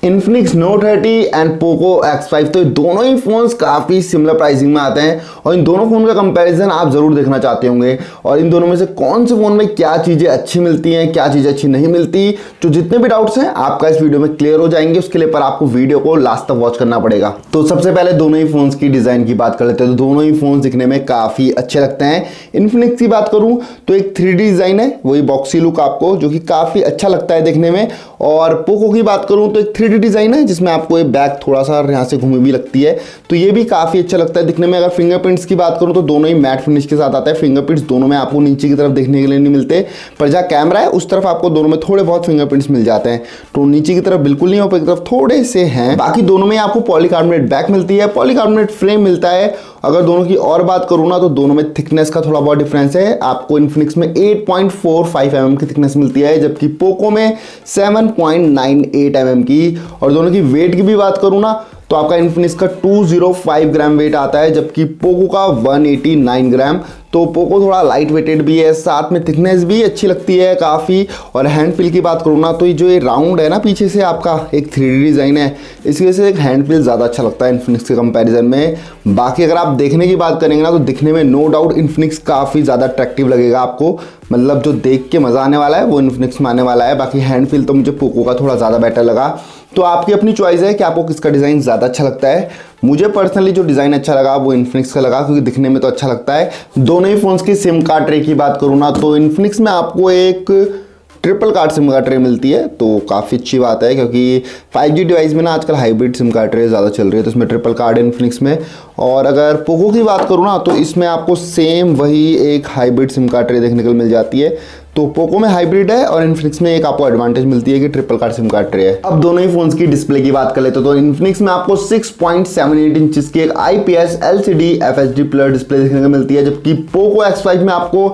Infinix note 30 and Poco X5 तो दोनों ही phones काफ़ी सिमिलर प्राइसिंग में आते हैं और इन दोनों फ़ोन का कंपैरिजन आप ज़रूर देखना चाहते होंगे और इन दोनों में से कौन से फ़ोन में क्या चीज़ें अच्छी मिलती हैं, क्या चीज़ें अच्छी नहीं मिलती, तो जितने भी डाउट्स हैं आपका इस वीडियो में क्लियर हो जाएंगे। उसके लिए पर आपको वीडियो को लास्ट तक वॉच करना पड़ेगा। तो सबसे पहले दोनों ही फोन्स की डिज़ाइन की बात कर लेते हैं। तो दोनों ही फोन दिखने में काफ़ी अच्छे लगते हैं। इन्फिनिक्स की बात करूँ तो एक 3D डिज़ाइन है, वही बॉक्सी लुक आपको, जो कि काफ़ी अच्छा लगता है देखने में। और पोको की बात करूँ तो एक 3D डिज़ाइन है जिसमें आपको ये बैक थोड़ा सा यहाँ से घूमी भी लगती है, तो ये भी काफ़ी अच्छा लगता है दिखने में। अगर फिंगरप्रिंट्स की बात करूँ तो दोनों ही मैट फिनिश के साथ आता है। फिंगरप्रिंट्स दोनों में आपको नीचे की तरफ देखने के लिए नहीं मिलते, पर जहाँ कैमरा है उस तरफ आपको दोनों में थोड़े बहुत फिंगरप्रिंट्स मिल जाते हैं। तो नीचे की तरफ बिल्कुल नहीं, ऊपर की तरफ थोड़े से हैं। बाकी दोनों में आपको पॉलीकार्बोनेट बैक मिलती है, पॉलीकार्बोनेट फ्रेम मिलता है। अगर दोनों की और बात करूँ ना तो दोनों में थिकनेस का थोड़ा बहुत डिफरेंस है। आपको इन्फिनिक्स में 8.45 mm की थिकनेस मिलती है, जबकि पोको में 7.98 mm की। और दोनों की वेट की भी बात करूँ ना तो आपका इन्फिनिक्स का 205 ग्राम वेट आता है, जबकि पोको का 189 ग्राम। तो पोको थोड़ा लाइट वेटेड भी है, साथ में थिकनेस भी अच्छी लगती है काफ़ी। और हैंड फील की बात करूँ ना तो ये जो ये राउंड है ना पीछे से आपका एक 3D डिज़ाइन है, इसकी वजह से एक हैंड फील ज़्यादा अच्छा लगता है इन्फिनिक्स के कंपैरिजन में। बाकी अगर आप देखने की बात करेंगे ना तो दिखने में नो डाउट इन्फिनिक्स काफ़ी ज़्यादा अट्रैक्टिव लगेगा आपको, मतलब जो देख के मज़ा आने वाला है वो इन्फिनिक्स में आने वाला है। बाकी हैंड फील तो मुझे पोको का थोड़ा ज़्यादा बेटर लगा। तो आपकी अपनी चॉइस है कि आपको किसका डिज़ाइन ज़्यादा अच्छा लगता है। मुझे पर्सनली जो डिज़ाइन अच्छा लगा वो इन्फिनिक्स का लगा, क्योंकि दिखने में तो अच्छा लगता है। दोनों ही फ़ोन्स की सिम कार्ड ट्रे की बात करूँ ना तो इन्फिनिक्स में आपको एक triple card SIM card tray मिलती है, तो काफ़ी अच्छी बात है, क्योंकि 5G डिवाइस में ना आजकल हाइब्रिड सिम कार्ड ट्रे ज़्यादा चल रही है, तो इसमें ट्रिपल कार्ड है इन्फिनिक्स में। और अगर पोको की बात करूँ ना तो इसमें आपको सेम वही एक हाइब्रिड सिम कार्ड ट्रे देखने को मिल जाती है। तो पोको में हाइब्रिड है और इन्फिनिक्स में एक आपको एडवांटेज मिलती है कि triple card SIM card tray है। अब दोनों ही फोन्स की डिस्प्ले की बात कर लेते तो इन्फिनिक्स में आपको 6.78 इंचेस की एक IPS LCD FHD plus display देखने को मिलती है, जबकि पोको X5 में आपको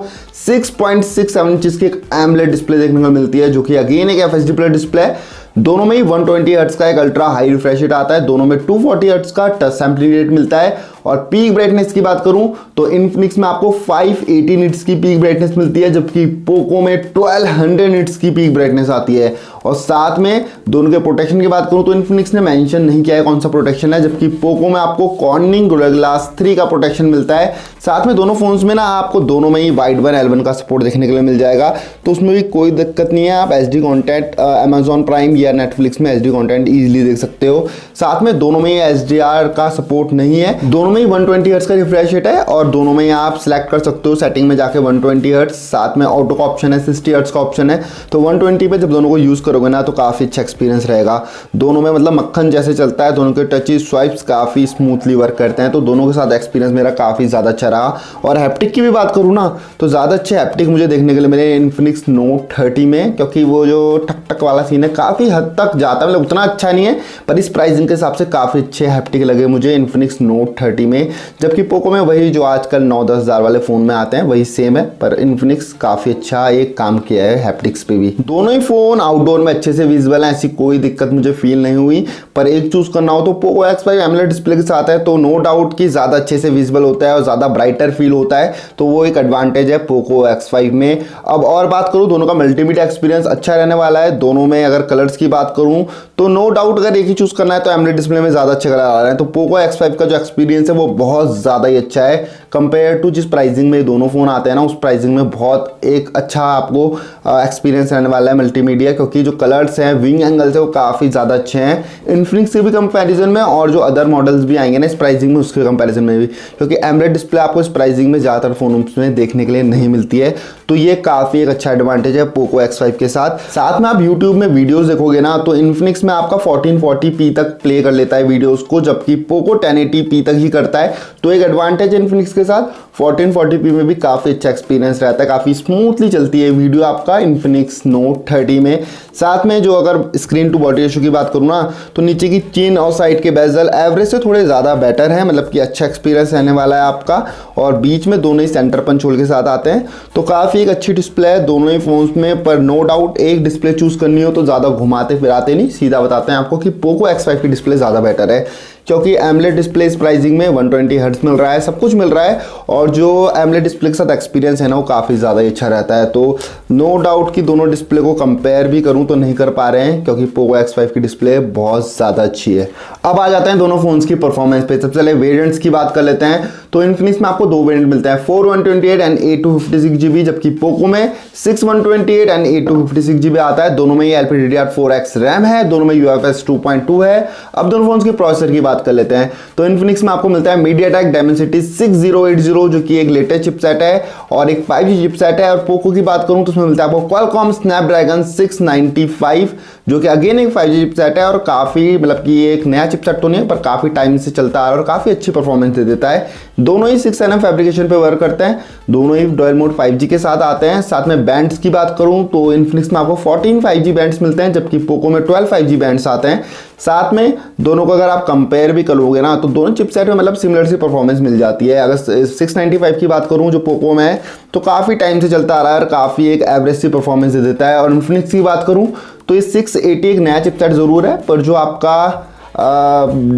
6.67 इंचेस की एक AMOLED डिस्प्ले देखने को मिलती है, जो कि अगेन एक FHD प्लस डिस्प्ले है। दोनों में ही 120 हर्ट्ज का एक अल्ट्रा हाई रिफ्रेश रेट आता है, दोनों में 240 हर्ट्ज का टच सैंपलिंग रेट मिलता है। और पीक ब्राइटनेस की बात करूं तो इन्फिनिक्स में आपको 580 निट्स की पीक ब्राइटनेस मिलती है, जबकि पोको में 1200 निट्स की पीक ब्राइटनेस आती है। और साथ में दोनों के प्रोटेक्शन की बात करूं तो इन्फिनिक्स ने मेंशन नहीं किया है कौन सा प्रोटेक्शन है, जबकि पोको में आपको कॉर्निंग गोरिल्ला ग्लास 3 का प्रोटेक्शन मिलता है। साथ में दोनों फोन्स में ना आपको दोनों में ही वाइड वन L1 का सपोर्ट देखने के लिए मिल जाएगा, तो उसमें भी कोई दिक्कत नहीं है। आप HD कंटेंट Amazon प्राइम या नेटफ्लिक्स में HD कंटेंट इजीली देख सकते हो। साथ में दोनों में ही HDR का सपोर्ट नहीं है, दोनों में ही 120 हर्ट्ज का रिफ्रेश रेट है और दोनों में ही आप सिलेक्ट कर सकते हो सेटिंग में जाके 120 हर्ट्ज। साथ में ऑटो का ऑप्शन है, 60 हर्ट्ज का ऑप्शन है। तो 120 पे जब दोनों को यूज करोगे ना तो काफी अच्छा एक्सपीरियंस रहेगा। दोनों में मतलब मक्खन जैसे चलता है, दोनों के टची स्वाइप्स काफी स्मूथली वर्क करते हैं, तो दोनों के साथ एक्सपीरियंस मेरा काफी ज्यादा अच्छा रहा। और हैप्टिक की भी बात करूँ ना तो ज्यादा अच्छे हैप्टिक मुझे देखने के लिए मिले इन्फिनिक्स नोट 30 में, क्योंकि वो जो ठक ठक वाला सीन है काफी हद तक जाता है, मतलब उतना अच्छा नहीं है पर इस प्राइसिंग के हिसाब से काफी अच्छे हैप्टिक लगे मुझे इन्फिनिक्स नोट 30 में। जबकि पोको में वही जो आजकल 9-10 हज़ार वाले फोन में आते हैं वही सेम है, पर इन्फिनिक्स काफी अच्छा एक काम किया है हैप्टिक्स पे भी। दोनों ही फोन आउटडोर में अच्छे से विजिबल है, ऐसी कोई दिक्कत मुझे फील नहीं हुई। पर एक चूज करना हो तो पोको X5 AMOLED डिस्प्ले के साथ है, तो नो डाउट कि ज्यादा अच्छे से विजिबल होता है और ज्यादा ब्राइटर फील होता है, तो वो एक एडवांटेज है पोको X5 में। अब और बात करूं दोनों का मल्टीमीडिया एक्सपीरियंस अच्छा रहने वाला है। दोनों में अगर कलर्स की बात करूं तो नो डाउट अगर एक ही चूज करना है तो AMOLED डिस्प्ले में ज्यादा अच्छे कलर आ रहे हैं। तो पोको X5 का जो एक्सपीरियंस है वो बहुत ज्यादा ही अच्छा है कंपेयर टू जिस प्राइसिंग में दोनों फोन आते हैं ना, उस प्राइसिंग में बहुत एक अच्छा आपको एक्सपीरियंस रहने वाला है मल्टीमीडिया, क्योंकि जो कलर्स हैं, विंग एंगल्स है वो काफी ज्यादा अच्छे हैं इन्फिनिक्स के भी कंपैरिजन में, और जो अदर मॉडल्स भी आएंगे ना इस प्राइसिंग में उसके कंपैरिजन में भी, क्योंकि AMOLED डिस्प्ले आपको इस प्राइसिंग में ज्यादातर फोन में देखने के लिए नहीं मिलती है। तो ये काफी एक अच्छा एडवांटेज है पोको X5 के साथ। साथ में आप YouTube में वीडियोस देखोगे ना तो इन्फिनिक्स में आपका 1440p तक प्ले कर लेता है वीडियोस को, जबकि पोको 1080p तक ही करता है। तो एक एडवांटेज है इन्फिनिक्स के साथ। 1440p में भी काफी अच्छा एक्सपीरियंस रहता है, काफी स्मूथली चलती है वीडियो आपका इन्फिनिक्स नोट 30 में। साथ में जो अगर स्क्रीन टू बॉडी रेशियो की बात करूँ ना तो नीचे की चिन और साइड के बेजल एवरेज से थोड़े ज़्यादा बेटर है, मतलब कि अच्छा एक्सपीरियंस रहने वाला है आपका। और बीच में दोनों ही सेंटर पंच होल के साथ आते हैं, तो काफ़ी एक अच्छी डिस्प्ले है दोनों ही फोन्स में। पर नो डाउट एक डिस्प्ले चूज करनी हो तो ज़्यादा घुमाते फिराते नहीं, सीधा बताते हैं आपको कि पोको X5 की डिस्प्ले ज़्यादा बेटर है, क्योंकि AMOLED डिस्प्ले इस प्राइसिंग में 120 हर्ट्ज मिल रहा है, सब कुछ मिल रहा है। और और जो एमोलेड डिस्प्ले के साथ एक्सपीरियंस है ना वो काफ़ी ज़्यादा ही अच्छा रहता है। तो नो डाउट कि दोनों डिस्प्ले को कंपेयर भी करूं तो नहीं कर पा रहे हैं, क्योंकि पोको X5 की डिस्प्ले बहुत ज़्यादा अच्छी है। अब आ जाते हैं दोनों फोन्स की परफॉर्मेंस पे। सबसे पहले वेरिएंट्स की बात कर लेते हैं। तो इन्फिनिक्स में आपको दो वेरिएंट मिलता है, 4128 एंड 8256 जबकि पोको में 6128 एंड 8256 आता है। दोनों में ही LPDDR4X रैम है, दोनों में UFS 2.2 है। अब दोनों फोन्स के प्रोसेसर की बात कर लेते हैं। तो इन्फिनिक्स में आपको मिलता है MediaTek Dimensity 6080 जो कि एक लेटेस्ट चिपसेट है और एक 5G चिपसेट है। और पोको की बात करूं तो उसमें मिलता है आपको Qualcomm Snapdragon 695 जो कि अगेन एक 5G चिपसेट है और काफ़ी मतलब कि एक नया चिपसेट तो नहीं है पर काफ़ी टाइम से चलता आ रहा है और काफ़ी अच्छी परफॉर्मेंस दे देता है। दोनों ही 6nm फैब्रिकेशन पे वर्क करते हैं, दोनों ही डुअल मोड 5G के साथ आते हैं। साथ में बैंड्स की बात करूं तो इन्फिनिक्स में आपको 14 5G बैंड्स मिलते हैं जबकि पोको में 12 5G बैंड्स आते हैं। साथ में दोनों को अगर आप कंपेयर भी करोगे ना तो दोनों चिपसेट में मतलब सिमिलर सी परफॉर्मेंस मिल जाती है। अगर 695 की बात करूं जो पोको में है तो काफ़ी टाइम से चलता आ रहा है और काफ़ी एक एवरेज सी परफॉर्मेंस दे देता है। और इन्फिनिक्स की बात करूं तो ये 680 एक नया चिपसेट ज़रूर है पर जो आपका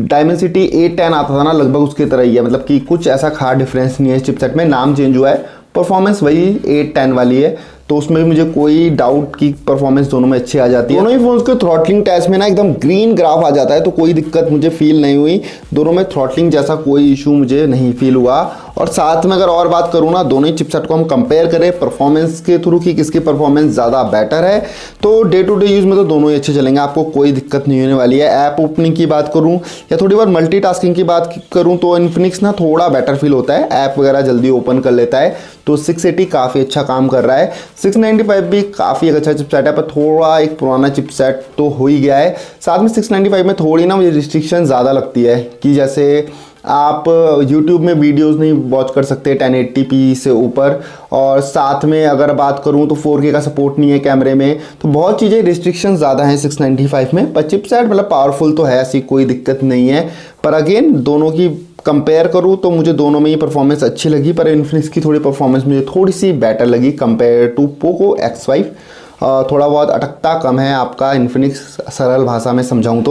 डायमेंसिटी 810 आता था ना लगभग उसकी तरह ही है, मतलब कि कुछ ऐसा खास डिफरेंस नहीं है। इस चिपसेट में नाम चेंज हुआ है, परफॉर्मेंस वही 810 वाली है। तो उसमें भी मुझे कोई डाउट की परफॉर्मेंस दोनों में अच्छी आ जाती है। दोनों ही फोन्स के थ्रॉटलिंग टेस्ट में ना एकदम ग्रीन ग्राफ आ जाता है तो कोई दिक्कत मुझे फील नहीं हुई। दोनों में थ्रॉटलिंग जैसा कोई इशू मुझे नहीं फील हुआ। और साथ में अगर और बात करूँ ना दोनों ही चिपसेट को हम कंपेयर करें परफॉर्मेंस के थ्रू कि किसकी परफॉर्मेंस ज़्यादा बेटर है तो डे टू डे यूज़ में तो दोनों ही अच्छे चलेंगे, आपको कोई दिक्कत नहीं होने वाली है। ऐप ओपनिंग की बात करूँ या थोड़ी बार मल्टीटास्किंग की बात करूँ तो इन्फिनिक्स ना थोड़ा बेटर फील होता है, ऐप वगैरह जल्दी ओपन कर लेता है। तो 680 काफ़ी अच्छा काम कर रहा है। 695 भी काफ़ी अच्छा चिपसेट है पर थोड़ा एक पुराना चिपसेट तो हो ही गया है। साथ में 695 में थोड़ी ना मुझे रिस्ट्रिक्शन ज़्यादा लगती है कि जैसे आप YouTube में वीडियोस नहीं वॉच कर सकते 1080p से ऊपर। और साथ में अगर बात करूं तो 4K का सपोर्ट नहीं है कैमरे में, तो बहुत चीज़ें रिस्ट्रिक्शन ज़्यादा हैं 695 में। पर चिपसेट मतलब पावरफुल तो है, ऐसी कोई दिक्कत नहीं है। पर अगेन दोनों की कंपेयर करूं तो मुझे दोनों में ही परफॉर्मेंस अच्छी लगी पर इन्फिनिक्स की थोड़ी परफॉर्मेंस मुझे थोड़ी सी बेटर लगी कंपेयर टू पोको X5। थोड़ा बहुत अटकता कम है आपका इन्फिनिक्स, सरल भाषा में समझाऊं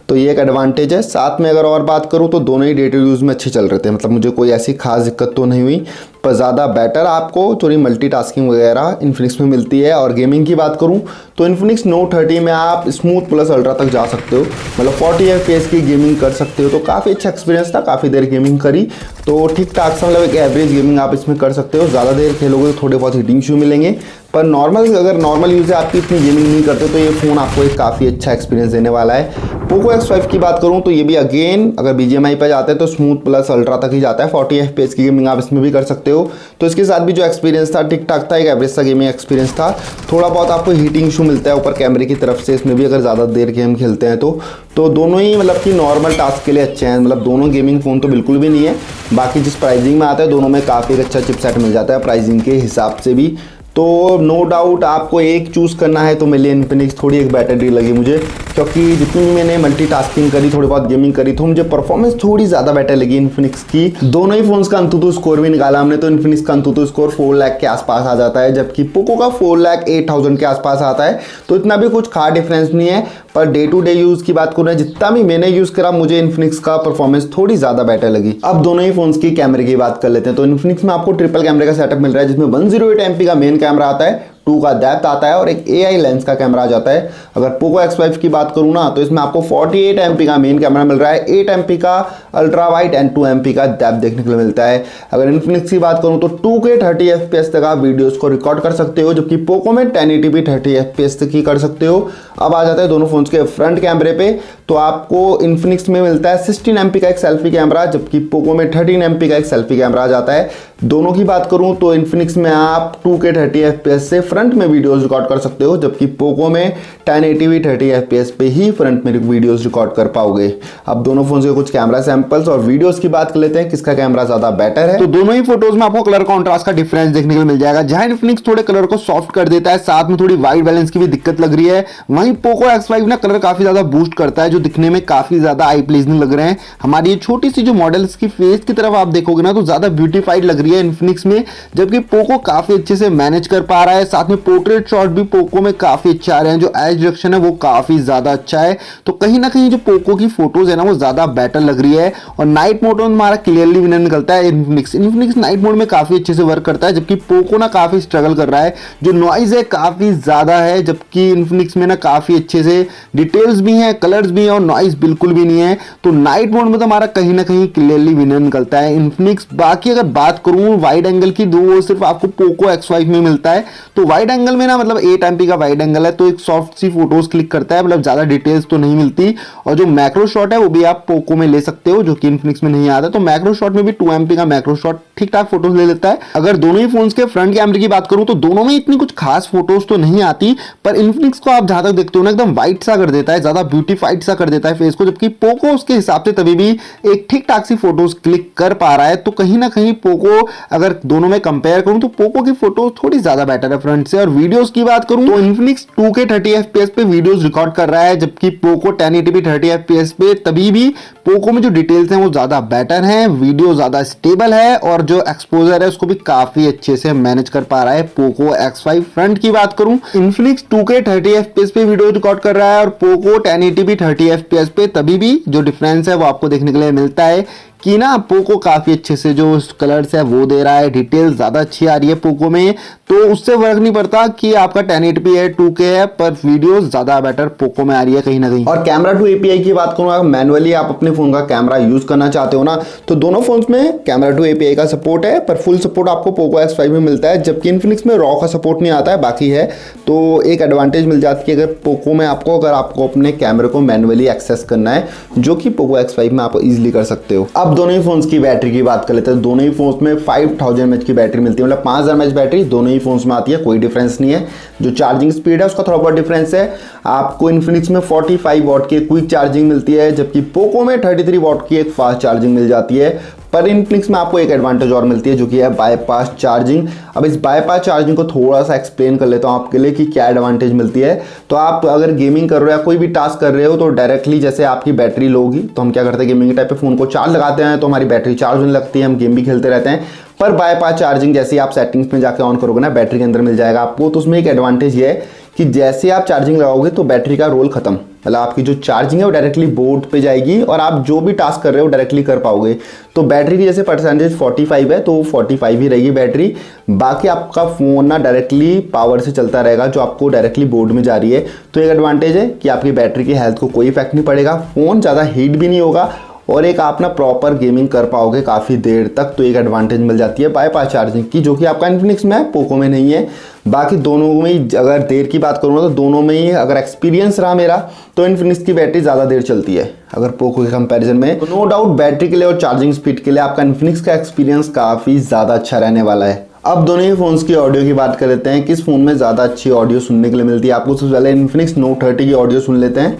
तो ये एक एडवांटेज है। साथ में अगर और बात करूं तो दोनों ही डे टू यूज़ में अच्छे चल रहे थे, मतलब मुझे कोई ऐसी खास दिक्कत तो नहीं हुई। पर ज़्यादा बेटर आपको थोड़ी मल्टीटास्किंग वगैरह इन्फिनिक्स में मिलती है। और गेमिंग की बात करूं तो इन्फिनिक्स नोट 30 में आप स्मूथ प्लस अल्ट्रा तक जा सकते हो, मतलब 40 FPS की गेमिंग कर सकते हो। तो काफ़ी अच्छा एक्सपीरियंस था, काफ़ी देर गेमिंग करी तो ठीक ठाक सा मतलब एक एवरेज गेमिंग आप इसमें कर सकते हो। ज़्यादा देर खेलोगे तो थोड़े बहुत हीटिंग इशू मिलेंगे पर नॉर्मल अगर नॉर्मल यूज़ है आपकी इतनी गेमिंग नहीं करते तो ये फ़ोन आपको एक काफ़ी अच्छा एक्सपीरियंस देने वाला है। पोको X5 की बात करूं तो ये भी अगेन अगर BGMI पे जाते हैं तो स्मूथ प्लस अल्ट्रा तक ही जाता है, 40 FPS की गेमिंग आप इसमें भी कर सकते हो। तो इसके साथ भी जो एक्सपीरियंस था ठीक ठाक था, एक एवरेज सा गेमिंग एक्सपीरियंस था। थोड़ा बहुत आपको हीटिंग इशू मिलता है ऊपर कैमरे की तरफ से इसमें भी अगर ज़्यादा देर गेम खेलते हैं तो दोनों ही मतलब कि नॉर्मल टास्क के लिए अच्छे हैं, मतलब दोनों गेमिंग फ़ोन तो बिल्कुल भी नहीं है। बाकी जिस प्राइसिंग में आता है दोनों में काफ़ी अच्छा चिपसेट मिल जाता है प्राइसिंग के हिसाब से भी। तो नो डाउट आपको एक चूज़ करना है तो मेरे लिए इन्फिनिक्स थोड़ी एक बेटर डील लगी मुझे, क्योंकि जितनी भी मैंने मल्टीटास्किंग करी थोड़ी बहुत गेमिंग करी तो मुझे परफॉर्मेंस थोड़ी ज़्यादा बेटर लगी इन्फिनिक्स की। दोनों ही फोन्स का अंतुतु स्कोर भी निकाला हमने तो इन्फिनिक्स का अंतुतु स्कोर 4 लाख के आसपास आ जाता है जबकि पोको का 4,08,000 के आसपास आता है। तो इतना भी कुछ खास डिफरेंस नहीं है। Per day to day use की बात करूँ जितना भी मैंने यूज़ करा मुझे इन्फिनिक्स का परफॉर्मेंस थोड़ी ज़्यादा बेटर लगी। अब दोनों ही फोन्स की कैमरे की बात कर लेते हैं। तो इन्फिनिक्स में आपको ट्रिपल कैमरे का सेटअप मिल रहा है जिसमें 108 MP का मेन कैमरा आता है, 2 का डेप्थ आता है और एक AI लेंस का कैमरा आ जाता है। अगर पोको X5 की बात करूँ ना तो इसमें आपको 48 MP का मेन कैमरा मिल रहा है, 8 MP का अल्ट्रा वाइड एंड 2 MP का डेप्थ देखने के लिए मिलता है। अगर इन्फिनिक्स की बात करूँ तो 2K 30 FPS तक आप वीडियोस को रिकॉर्ड कर सकते हो जबकि पोको में 1080p 30 FPS तक ही कर सकते हो। अब आ जाता है दोनों फोन्स के फ्रंट कैमरे पे, तो आपको इन्फिनिक्स में मिलता है 16 MP का एक सेल्फी कैमरा जबकि पोको में 13 MP का एक सेल्फी कैमरा आ जाता है। दोनों की बात करूं तो इन्फिनिक्स में आप 2K 30 FPS से फ्रंट में वीडियोस रिकॉर्ड कर सकते हो जबकि पोको में 1080p 30 FPS पे ही फ्रंट में वीडियोस रिकॉर्ड कर पाओगे। अब दोनों फोन्स के कुछ कैमरा सैंपल्स और वीडियोस की बात कर लेते हैं किसका कैमरा ज्यादा बेटर है। तो दोनों ही फोटोज में आपको कलर कॉन्ट्रास्ट का डिफरेंस देखने को मिल जाएगा। जहां इन्फिनिक्स थोड़े कलर को सॉफ्ट कर देता है, साथ में थोड़ी वाइट बैलेंस की भी दिक्कत लग रही है, वहीं पोको X5 ना कलर काफी ज्यादा बूस्ट करता है जो दिखने में काफी ज्यादा आई प्लीजिंग लग रहे हैं। हमारी ये छोटी सी जो मॉडल्स की फेस की तरफ आप देखोगे ना तो ज्यादा ब्यूटीफाइड लग रही है इन्फिनिक्स में, जबकि पोको काफी अच्छे से मैनेज कर पा रहा है। साथ साथ में पोर्ट्रेट शॉट भी पोको में काफी अच्छे आ रहे हैं, जो एज डिटेक्शन है वो काफी ज्यादा अच्छा है। तो कहीं ना कहीं जो पोको की फोटोज है ना वो ज्यादा बेटर लग रही है। और नाइट मोड में हमारा क्लियरली विनर निकलता है इन्फिनिक्स नाइट मोड में काफी अच्छे से वर्क करता है, जबकि पोको ना काफी स्ट्रगल कर रहा है। जो नॉइज है काफी ज्यादा है, जबकि इन्फिनिक्स में ना काफी अच्छे से डिटेल्स भी हैं, कलर्स भी हैं और नॉइज बिल्कुल भी नहीं है। तो नाइट मोड में तो हमारा कहीं ना कहीं क्लियरली विनर निकलता है इन्फिनिक्स। बाकी अगर बात करूं वाइड एंगल की, वो सिर्फ आपको पोको X5 में मिलता है। तो वाइड एंगल में ना मतलब 8 MP का वाइड एंगल है, तो एक सॉफ्ट सी फोटोज क्लिक करता है, मतलब ज्यादा डिटेल्स तो नहीं मिलती। और जो मैक्रो शॉट है वो भी आप पोको में ले सकते हो, जो कि इन्फिनिक्स में नहीं आता। तो मैक्रो शॉट में भी 2 MP का मैक्रो शॉट ठीक ठाक फोटोज ले लेता है। अगर दोनों ही फोन्स के फ्रंट कैमरे की बात करूं तो दोनों में इतनी कुछ खास फोटोज तो नहीं आती, पर इन्फिनिक्स को आप जहां तक देखते हो ना एकदम व्हाइट सा कर देता है, ज्यादा ब्यूटीफाइड सा कर देता है फेस को, जबकि पोको उसके हिसाब से तभी भी एक ठीक ठाक सी फोटोज क्लिक कर पा रहा है। तो कहीं ना कहीं पोको अगर दोनों में कंपेयर करूं तो पोको की फोटोज थोड़ी ज्यादा बेटर है फ्रंट से। और वीडियोस की बात करूं तो इन्फिनिक्स 2K 30 FPS पे वीडियोस रिकॉर्ड कर रहा है, जबकि पोको 1080p 30 FPS पे। तभी भी पोको में जो डिटेल्स हैं वो ज्यादा बेटर हैं, वीडियो ज्यादा स्टेबल है और जो एक्सपोजर है उसको भी काफी अच्छे से मैनेज कर पा रहा है पोको X5। फ्रंट की बात करूं इन्फिनिक्स 2K 30 FPS पे वीडियो रिकॉर्ड कर रहा है और पोको 1080p 30 FPS पे। तभी भी जो डिफरेंस है वो आपको देखने के लिए मिलता है कि ना पोको काफी अच्छे से जो कलर्स है वो दे रहा है, डिटेल ज्यादा अच्छी आ रही है पोको में। तो उससे फर्क नहीं पड़ता कि आपका 1080p है 2K है, पर वीडियो ज्यादा बेटर पोको में आ रही है कहीं ना कहीं। और कैमरा टू API की बात करूं, अगर मैनुअली आप अपने फोन का कैमरा यूज करना चाहते हो ना, तो दोनों फोन्स में कैमरा टू API का सपोर्ट है, पर फुल सपोर्ट आपको पोको X5 में मिलता है, जबकि इन्फिनिक्स में रॉ का सपोर्ट नहीं आता है, बाकी है। तो एक एडवांटेज मिल जाती है अगर पोको में आपको, अगर आपको अपने कैमरे को मैनुअली एक्सेस करना है, जो कि पोको X5 में आप इजिली कर सकते हो। अब दोनों ही फोन्स की बैटरी की बात कर लेते हैं। दोनों ही फोन्स में 5000 mAh की बैटरी मिलती है, मतलब 5000 mAh बैटरी दोनों ही फोन्स में आती है, कोई डिफरेंस नहीं है। जो चार्जिंग स्पीड है उसका थोड़ा बहुत डिफरेंस है। आपको इन्फिनिक्स में 45 वॉट की क्विक चार्जिंग मिलती है, जबकि पोको में 33 वॉट की एक फास्ट चार्जिंग मिल जाती है। पर इन्फिनिक्स में आपको एक एडवांटेज और मिलती है, जो कि है बाईपास चार्जिंग। अब इस बाईपास चार्जिंग को थोड़ा सा एक्सप्लेन कर लेता हूँ आपके लिए कि क्या एडवांटेज मिलती है। तो आप अगर गेमिंग कर रहे हो या कोई भी टास्क कर रहे हो, तो डायरेक्टली जैसे आपकी बैटरी लो होगी, तो हम क्या करते हैं गेमिंग टाइप पे फोन को चार्ज लगाते हैं, तो हमारी बैटरी चार्ज होने लगती है, हम गेम भी खेलते रहते हैं। पर बाईपास चार्जिंग जैसे आप सेटिंग्स में जाकर ऑन करोगे ना, बैटरी के अंदर मिल जाएगा आपको। तो उसमें एक एडवांटेज ये है कि जैसे आप चार्जिंग लगाओगे तो बैटरी का रोल खत्म, मतलब आपकी जो चार्जिंग है वो डायरेक्टली बोर्ड पे जाएगी और आप जो भी टास्क कर रहे हो डायरेक्टली कर पाओगे। तो बैटरी की जैसे परसेंटेज 45 है, तो 45 ही रहेगी बैटरी। बाकी आपका फोन ना डायरेक्टली पावर से चलता रहेगा, जो आपको डायरेक्टली बोर्ड में जा रही है। तो एक एडवांटेज है कि आपकी बैटरी की हेल्थ को कोई इफेक्ट नहीं पड़ेगा, फोन ज़्यादा हीट भी नहीं होगा और एक आप ना प्रॉपर गेमिंग कर पाओगे काफ़ी देर तक। तो एक एडवांटेज मिल जाती है बाईपास चार्जिंग की, जो कि आपका इन्फिनिक्स में है, पोको में नहीं है। बाकी दोनों में ही अगर देर की बात करूँ तो दोनों में ही अगर एक्सपीरियंस रहा मेरा, तो इन्फिनिक्स की बैटरी ज़्यादा देर चलती है अगर पोको के कंपैरिजन में। तो नो डाउट बैटरी के लिए और चार्जिंग स्पीड के लिए आपका इन्फिनिक्स का एक्सपीरियंस काफ़ी ज़्यादा अच्छा रहने वाला है। अब दोनों ही फोन्स की ऑडियो की बात कर लेते हैं, किस फोन में ज़्यादा अच्छी ऑडियो सुनने के लिए मिलती है आपको। सबसे पहले इन्फिनिक्स नोट 30 की ऑडियो सुन लेते हैं।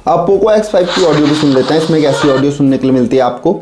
अब पोको X5 की ऑडियो भी सुन लेते हैं, इसमें कैसी ऑडियो सुनने के लिए मिलती है आपको।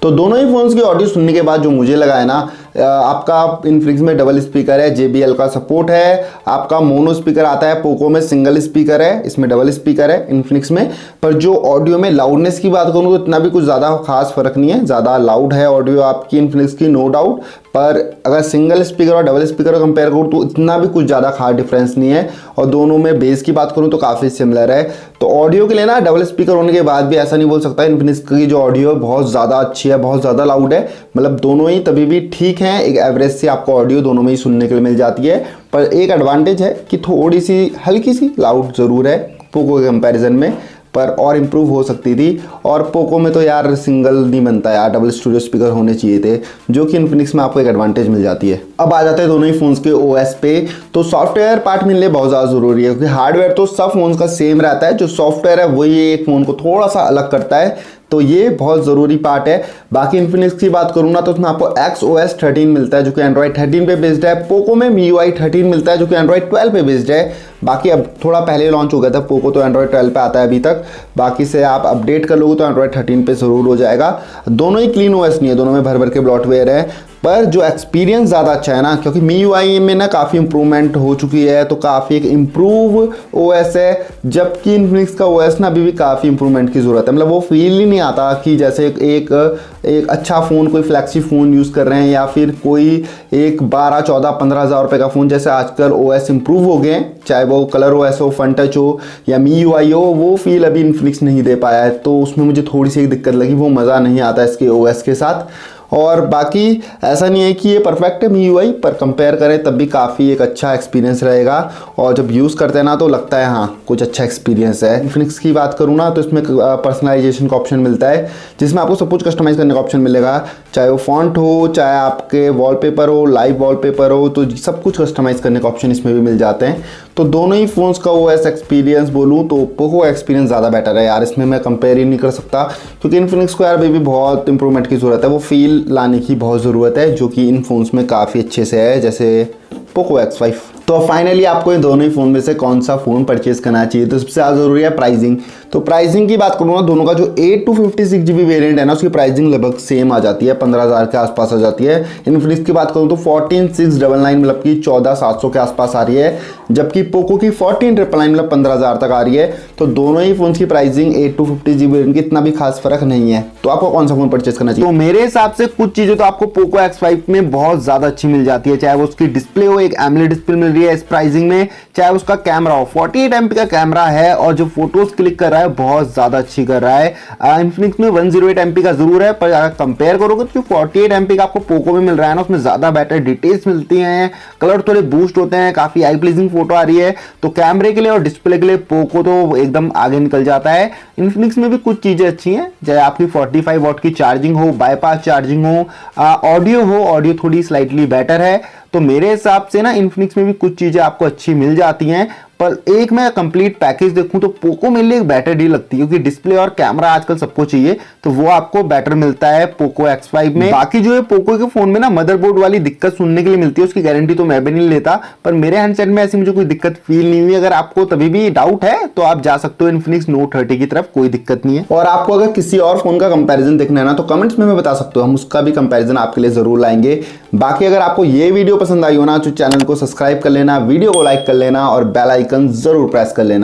तो दोनों ही फोन्स की ऑडियो सुनने के बाद जो मुझे लगा है ना, आपका इन्फिनिक्स में डबल स्पीकर है, JBL का सपोर्ट है, आपका मोनो स्पीकर आता है, पोको में सिंगल स्पीकर है, इसमें डबल स्पीकर है इन्फिनिक्स में। पर जो ऑडियो में लाउडनेस की बात करूँ तो इतना भी कुछ ज़्यादा खास फर्क नहीं है, ज़्यादा लाउड है ऑडियो आपकी इन्फिनिक्स की नो डाउट। पर अगर सिंगल स्पीकर और डबल स्पीकर को कंपेयर करूँ तो इतना भी कुछ ज़्यादा खास डिफरेंस नहीं है। और दोनों में बेस की बात करूँ तो काफ़ी सिमिलर है। तो ऑडियो के लिए ना डबल स्पीकर होने के बाद भी ऐसा नहीं बोल सकता इन्फिनिक्स की जो ऑडियो है बहुत ज़्यादा अच्छी है, बहुत ज़्यादा लाउड है। मतलब दोनों ही तभी भी ठीक हैं, एक एवरेज से आपको ऑडियो दोनों में ही सुनने के लिए मिल जाती है। पर एक एडवांटेज है कि थोड़ी सी हल्की सी लाउड ज़रूर है पोको के कंपैरिजन में, पर और इम्प्रूव हो सकती थी। और पोको में तो यार सिंगल नहीं बनता यार, डबल स्टूडियो स्पीकर होने चाहिए थे, जो कि इन्फिनिक्स में आपको एक एडवांटेज मिल जाती है। अब आ जाते हैं दोनों ही फोन्स के ओएस पे। तो सॉफ्टवेयर पार्ट मिलने बहुत ज़्यादा ज़रूरी है, क्योंकि हार्डवेयर तो सब फोन्स का सेम रहता है, जो सॉफ्टवेयर है वही एक फ़ोन को थोड़ा सा अलग करता है, तो ये बहुत ज़रूरी पार्ट है। बाकी इन्फिनिक्स की बात करूँ ना तो उसमें आपको XOS 13 मिलता है जो कि एंड्रॉइड 13 पे बेस्ड है। पोको में MIUI 13 मिलता है जो कि एंड्रॉइड 12 पे बेस्ड है। बाकी अब थोड़ा पहले लॉन्च हो गया था पोको, तो एंड्रॉइड 12 पे आता है अभी तक। बाकी से आप अपडेट कर लोगे तो एंड्रॉइड 13 पे ज़रूर हो जाएगा। दोनों ही क्लीन OS नहीं है, दोनों में भर भर के ब्लॉटवेयर है, पर जो एक्सपीरियंस ज़्यादा अच्छा है ना, क्योंकि MIUI में ना काफ़ी इंप्रूवमेंट हो चुकी है, तो काफ़ी एक इम्प्रूव OS है। जबकि इन्फिनिक्स का OS ना अभी भी काफ़ी इंप्रूवमेंट की ज़रूरत है। मतलब वो फील ही नहीं आता कि जैसे एक अच्छा फ़ोन, कोई फ्लैगशिप फ़ोन यूज़ कर रहे हैं, या फिर कोई एक 12, 14, 15 हज़ार रुपये का फ़ोन। जैसे आजकल OS इम्प्रूव हो गए हैं, चाहे वो कलर OS हो, फन टच हो या MIUI हो, वो फील अभी इन्फिनिक्स नहीं दे पाया है। तो उसमें मुझे थोड़ी सी एक दिक्कत लगी, वो मज़ा नहीं आता इसके OS के साथ। और बाकी ऐसा नहीं है कि ये परफेक्ट है MIUI, पर कंपेयर करें तब भी काफ़ी एक अच्छा एक्सपीरियंस रहेगा। और जब यूज़ करते हैं ना तो लगता है हाँ कुछ अच्छा एक्सपीरियंस है। इन्फिनिक्स की बात करूँ ना तो इसमें पर्सनलाइजेशन का ऑप्शन मिलता है, जिसमें आपको सब कुछ कस्टमाइज़ करने का ऑप्शन मिलेगा, चाहे वो फॉन्ट हो, चाहे आपके वॉलपेपर हो, लाइव वॉलपेपर हो, तो सब कुछ कस्टमाइज़ करने का ऑप्शन इसमें भी मिल जाते हैं। तो दोनों ही फ़ोन्स का OS एक्सपीरियंस बोलूँ तो पोको एक्सपीरियंस ज़्यादा बेटर है यार, इसमें मैं कंपेयर ही नहीं कर सकता, क्योंकि इन्फिनिक्स को यार भी बहुत इंप्रूवमेंट की ज़रूरत है, वो फील लाने की बहुत ज़रूरत है, जो कि इन फ़ोन्स में काफ़ी अच्छे से है, जैसे पोको X5। तो फाइनली आपको इन दोनों ही फ़ोन में से कौन सा फ़ोन परचेज़ करना चाहिए, तो सबसे ज़्यादा ज़रूरी है प्राइसिंग। तो प्राइसिंग की बात करूँ ना, दोनों का जो 8 to 56 GB वेरिएंट है ना, उसकी प्राइसिंग लगभग सेम आ जाती है, 15,000 के आसपास आ जाती है। इन्फिनिक्स की बात करूँ तो 14,699 मतलब कि 14,700 के आसपास आ रही है, जबकि पोको की 14,999 मतलब 15,000 तक आ रही है। तो दोनों ही फ़ोन की प्राइसिंग 8 to 50 GB वेरिएंट की इतना भी खास फर्क नहीं है। तो आपको कौन सा फ़ोन परचेज़ करना चाहिए? तो मेरे हिसाब से कुछ चीज़ें तो आपको पोको X5 में बहुत ज़्यादा अच्छी मिल जाती है, चाहे वो उसकी डिस्प्ले हो, एक AMOLED डिस्प्ले मिल रही है इस प्राइसिंग में, चाहे उसका कैमरा हो, 48 MP का कैमरा है, और जो फोटोज क्लिक कर रहा है बहुत ज़्यादा अच्छी कर रहा है। इन्फिनिक्स में 108 MP का जरूर है, पर अगर कंपेयर करोगे तो 48 MP का आपको पोको में मिल रहा है ना, उसमें ज़्यादा बेटर डिटेल्स मिलती हैं, कलर थोड़े बूस्ट होते हैं, काफ़ी आई प्लीजिंग फोटो आ रही है। तो कैमरे के लिए और डिस्प्ले के लिए पोको तो एकदम आगे निकल जाता है। इन्फिनिक्स में भी कुछ चीज़ें अच्छी हैं, चाहे आपकी 45 वॉट की चार्जिंग हो, बाईपास चार्जिंग हो, ऑडियो थोड़ी स्लाइटली बेटर है। तो मेरे हिसाब से ना इन्फिनिक्स में भी कुछ चीज़ें आपको अच्छी मिल जाती हैं, पर एक मैं कंप्लीट पैकेज देखूं तो पोको मेरे लिए एक बेटर डील लगती है, क्योंकि डिस्प्ले और कैमरा आजकल सबको चाहिए, तो वो आपको बेटर मिलता है पोको X5 में। बाकी जो है पोको के फोन में ना मदरबोर्ड वाली दिक्कत सुनने के लिए मिलती है, उसकी गारंटी तो मैं भी नहीं लेता, पर मेरे हैंडसेट में ऐसी मुझे कोई दिक्कत फील नहीं हुई। अगर आपको तभी भी डाउट है तो आप जा सकते हो इन्फिनिक्स Note 30 की तरफ, कोई दिक्कत नहीं है। और आपको अगर किसी और फोन का कंपैरिजन देखना है ना तो कमेंट्स में बता सकते हो, हम उसका भी कंपैरिजन आपके लिए जरूर लाएंगे। बाकी अगर आपको ये वीडियो पसंद आई हो ना तो चैनल को सब्सक्राइब कर लेना, वीडियो को लाइक कर लेना और बेल आइकन जरूर प्रेस कर लेना।